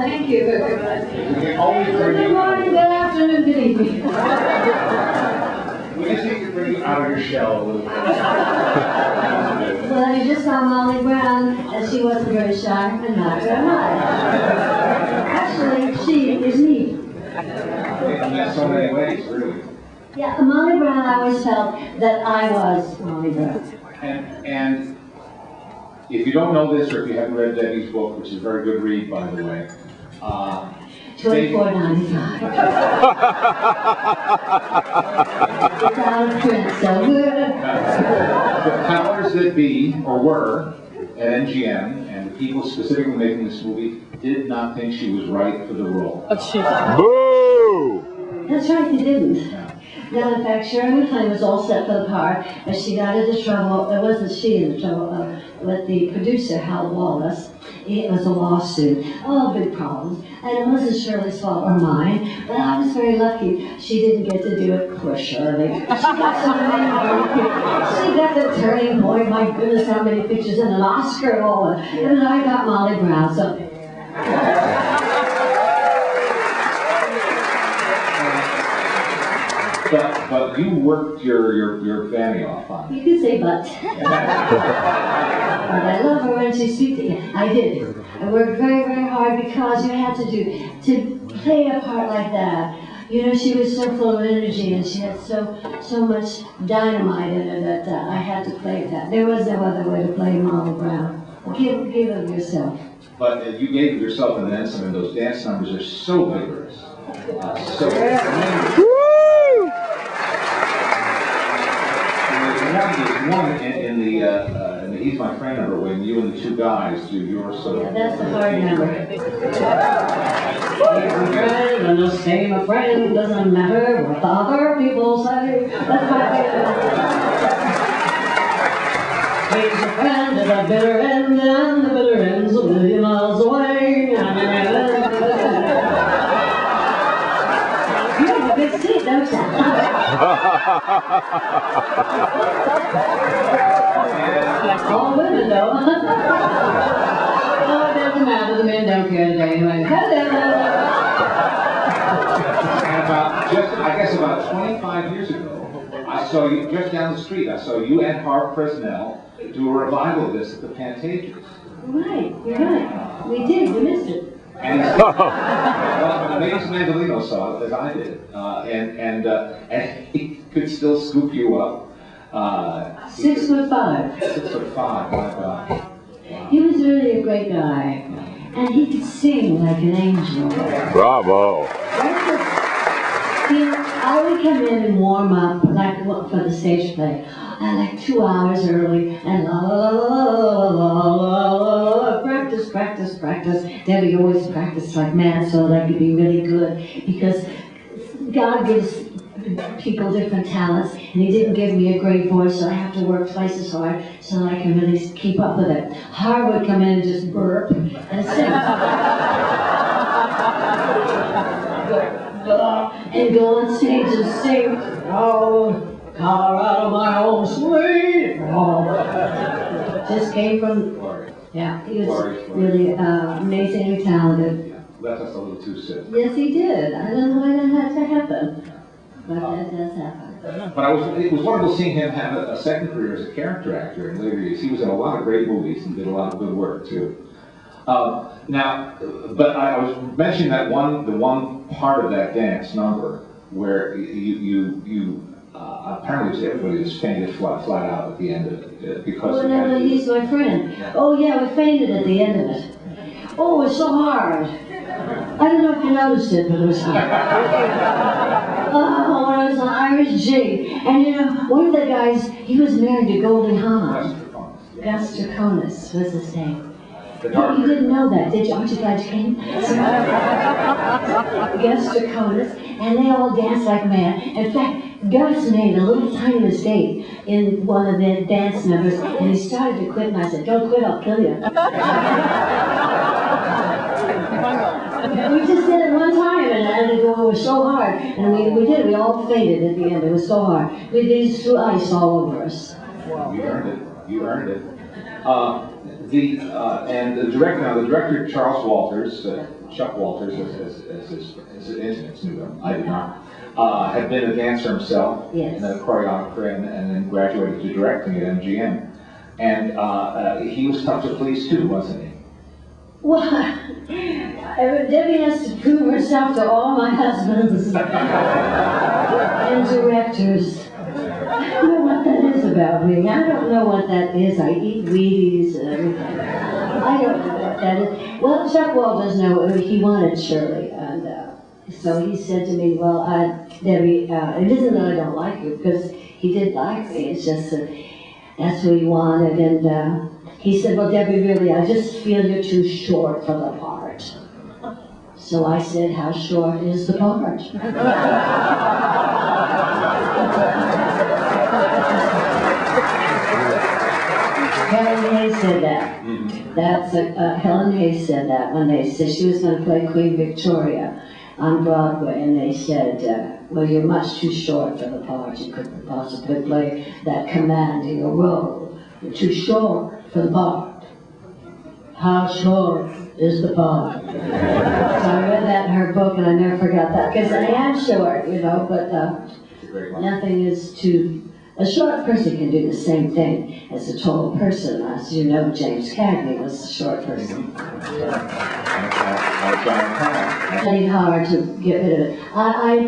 thank you very much. We always bring Good you. morning, good afternoon, good evening. We just need to bring you out of your shell a little bit. Well, you just saw Molly Brown, and she wasn't very shy, and not very much. Actually, she is me. In so many ways, really. Yeah, Molly Brown, I always felt that I was Molly Brown. And if you don't know this, or if you haven't read Debbie's book, which is a very good read, by the way, $24.95. It's out of print, so the powers that be, or were, at MGM, and the people specifically making this movie, did not think she was right for the role. Boo! that's right, they didn't. No, in fact, Shirley MacLaine was all set for the part, but she got into trouble. It wasn't she in trouble with the producer, Hal Wallace. It was a lawsuit. Oh, big problems. And it wasn't Shirley's fault or mine, but I was very lucky she didn't get to do it. Poor Shirley. She got so many She got the turning point. My goodness, how many pictures and an Oscar and all. And I got Molly Brown, so... But you worked your fanny off on it. You can say but. But I love her when she speaks to you. I did. I worked very, very hard because you had to play a part like that. You know, she was so full of energy and she had so much dynamite in her that I had to play that. There was no other way to play Molly Brown. Give of yourself. But you gave of yourself and then some, and those dance numbers are so vigorous. There's one in the He's My Friend number when you and the two guys do your sort of... Yeah, that's the hard number. He's a friend and just stay a friend, doesn't matter what the other people say. That's my favorite. He's a friend at the bitter end, and the bitter end's a million miles away. You have a good seat, don't you? All women though. Oh, it doesn't matter, the men don't care today anyway. Hello! And about 25 years ago, I saw you just down the street. I saw you and Harv Fresnel do a revival of this at the Pantages. Right, you're right. We did, we missed it. And maybe Mandolino saw it, as I did, and he could still scoop you up. 6'5". 6'5", my God. Wow. He was really a great guy, and he could sing like an angel. Bravo. I would come in and warm up like for the stage play, like 2 hours early, and la la la la la la la, practice. Debbie always practiced like mad so that I could be really good, because God gives people different talents, and He didn't give me a great voice, so I have to work twice as hard so I can really keep up with it. Harv would come in and just burp and sing. And go on stage and sing, oh, Colorado, my home sweet. Oh. Just came from, yeah, he was really amazingly talented. Left us a little too soon. Yes, he did. I don't know why that had to happen, but that does happen. But it was wonderful seeing him have a second career as a character actor in later years. He was in a lot of great movies and did a lot of good work too. Now, but I was mentioning that the one part of that dance number where you apparently everybody just fainted flat out at the end of it because. Oh, no, He's My Friend. Yeah. Oh yeah, we fainted at the end of it. Oh, it was so hard. I don't know if you noticed it, but it was hard. Oh, when I was an Irish jig, and you know, one of the guys, he was married to Goldie Hawn. Gus Draconis was his name. You didn't know that, did you? Aren't you glad you came? Gus Draconis, and they all danced like mad. In fact, Gus made a little tiny mistake in one of the dance numbers, and he started to quit, and I said, "Don't quit, I'll kill you." We just did it one time, and it was so hard, and we did. We all fainted at the end. It was so hard. We threw ice all over us. You earned it. And the director Charles Walters, Chuck Walters, as his intimates knew him, I did not, had been a dancer himself, Yes. and then a choreographer, and then graduated to directing at MGM. And he was tough to please too, wasn't he? Well, Debbie has to prove herself to all my husbands and directors. I don't know what that is about me. I don't know what that is. I eat Wheaties and everything. I don't know what that is. Well, Chuck Walters know he wanted Shirley, and so he said to me, well, Debbie, it isn't that I don't like you, because he did like me. It's just that that's what he wanted, and he said, well, Debbie, really, I just feel you're too short for the part. So I said, how short is the part? Helen Hayes said that. Helen Hayes said that when they said she was going to play Queen Victoria on Broadway, and they said, well, you're much too short for the part. You couldn't possibly play that commanding a role. You're too short for the part. How short is the part? So I read that in her book, and I never forgot that, because I am short, you know, but nothing is too... A short person can do the same thing as a tall person. As you know, James Cagney was a short person. Studied hard to get rid of it. I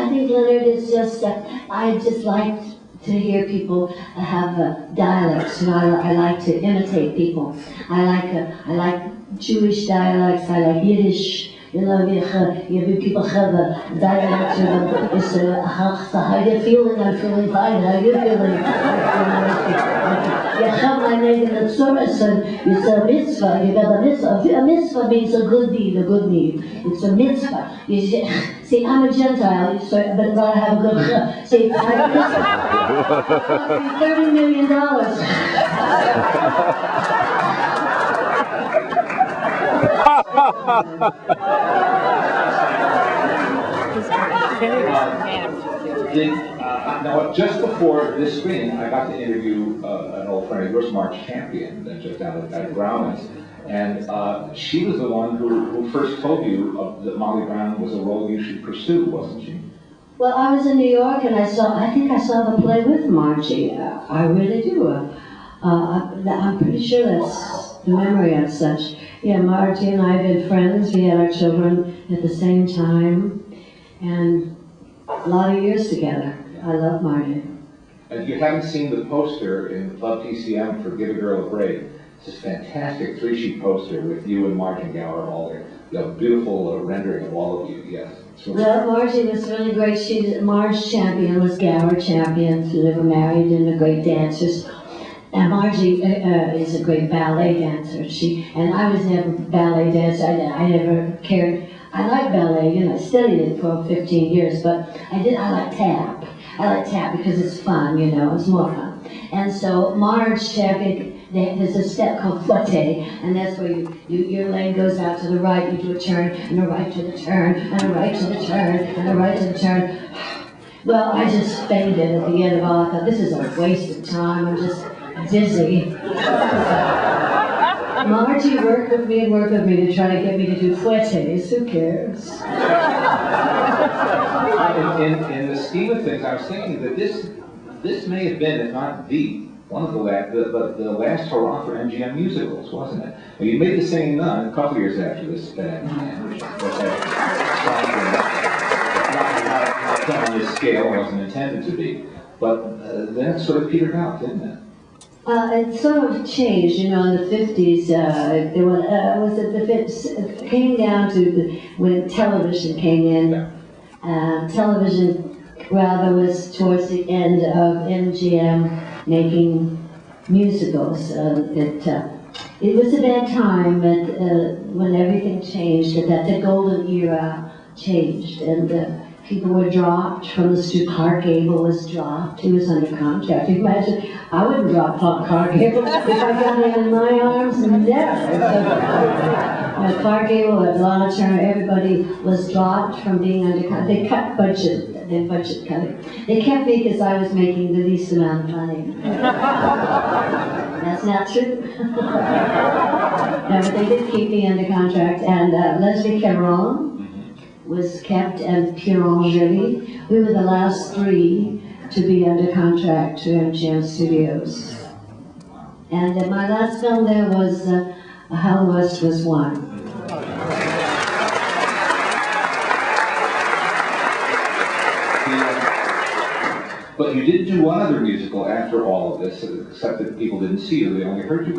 think Leonard is just, I just like to hear people have dialects. You know, I like to imitate people. I like Jewish dialects. I like Yiddish. You know, people have a dialect. It's how you feeling? I'm feeling fine. How you feeling? You have my name in the Tzuras, and it's a mitzvah. You got a mitzvah. A mitzvah means a good deed, a good need. It's a mitzvah. See, I'm a Gentile, but I have a good. See, I have $30 million. Now, just before this screening, I got to interview an old friend of yours, Marge Champion, just out at Brown's, and she was the one who first told you that Molly Brown was a role you should pursue, wasn't she? Well, I was in New York, and I think I saw the play with Margie. I really do. I'm pretty sure that's the memory of such. Yeah, Margie and I have been friends. We had our children at the same time, and a lot of years together. I love Margie. And if you haven't seen the poster in Club TCM for Give a Girl a Break, it's this fantastic 3-sheet poster with you and Margie Gower all there. You have a beautiful rendering of all of you, yes. Well, Margie was really great. Marge Champion was Gower Champion. They were married and are great dancers. And Margie is a great ballet dancer. And I was never a ballet dancer. I never cared. I like ballet, you know, I studied it for 15 years, but I like tap. I like tap because it's fun, you know, it's more fun. And so Marge Champion, there's a step called flotte, and that's where your leg goes out to the right, you do a turn, and a right to the turn, and a right to the turn, and a right to the turn. Well, I just fainted at the end of all. I thought, this is a waste of time, I'm just dizzy. Margie worked with me to try to get me to do fouettes. Who cares? In the scheme of things, I was thinking that this may have been, if not one of the last hurrah for MGM musicals, wasn't it? Well, you made The Singing Nun a couple years after this. Not on this scale, wasn't intended to be, but then it sort of petered out, didn't it? It sort of changed, you know, in the 50s. It came down to when television came in. Television rather was towards the end of MGM making musicals. It was a bad time when everything changed, that the golden era changed, and people were dropped from the studio. Clark Gable was dropped. He was under contract. You imagine, I wouldn't drop Clark Gable if I got him in my arms. Never. Clark Gable, Lana Turner, everybody was dropped from being under contract. They cut budget. They budget cutting. They kept me because I was making the least amount of money. That's not true. No, but they did keep me under contract, and Leslie Caron was kept, and Piron Lilly. We were the last 3 to be under contract to MGM Studios. And my last film there was How the West Was Won. But you did do one other musical after all of this, except that people didn't see you, they only heard you.